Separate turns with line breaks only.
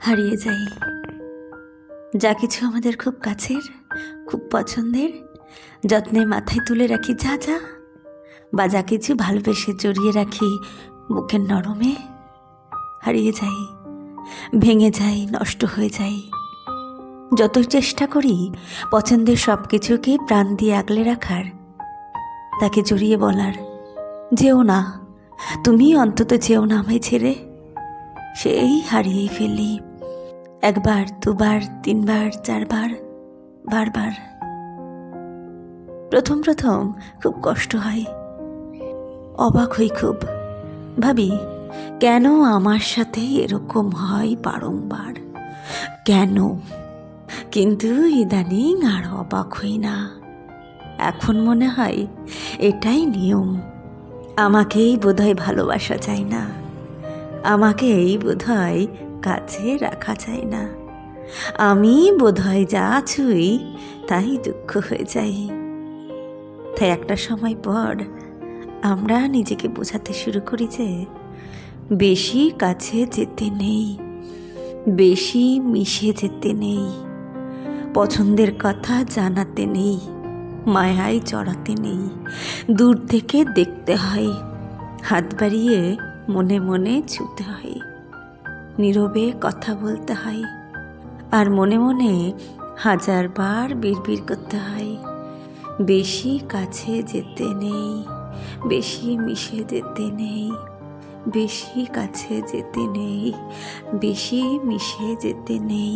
হারিয়ে যাই। যা কিছু আমাদের খুব কাছের, খুব পছন্দের, যত্নে মাথায় তুলে রাখি যা যা, বা যা কিছু ভালোবেসে জড়িয়ে রাখি বুকের নরমে, হারিয়ে যাই, ভেঙে যাই, নষ্ট হয়ে যাই। যতই চেষ্টা করি পছন্দের সব কিছুকে প্রাণ দিয়ে আগলে রাখার, তাকে জড়িয়ে বলার, যেও না, তুমি অন্তত যেও না আমায় ছেড়ে, সেই হারিয়েই ফেলি। একবার, দুবার, তিনবার, চারবার, বারবার। প্রথম প্রথম খুব কষ্ট হয়, অবাক হই খুব, ভাবি কেন আমার সাথে এরকম হয় বারংবার, কেন? কিন্তু ইদানিং আর অবাক হই না। এখন মনে হয় এটাই নিয়ম। আমাকেই বোধহয় ভালোবাসা চাই না, আমাকেই বোধহয় কাছে রাখা চাই না, আমি বোধহয় যা ছুঁই তাই দুঃখ হয়ে যাই। তাই একটা সময় পর আমরা নিজেকে বোঝাতে শুরু করি যে বেশি কাছে যেতে নেই, বেশি মিশে যেতে নেই, পছন্দের কথা জানাতে নেই, মায়ায় জড়াতে নেই, দূর থেকে দেখতে হয়, হাত বাড়িয়ে মনে মনে ছুতে হয়, নীরবে কথা বলতে হয়, আর মনে মনে হাজারবার বিড়বিড় করতে হয়, বেশি কাছে যেতে নেই, বেশি মিশে যেতে নেই, বেশি কাছে যেতে নেই, বেশি মিশে যেতে নেই।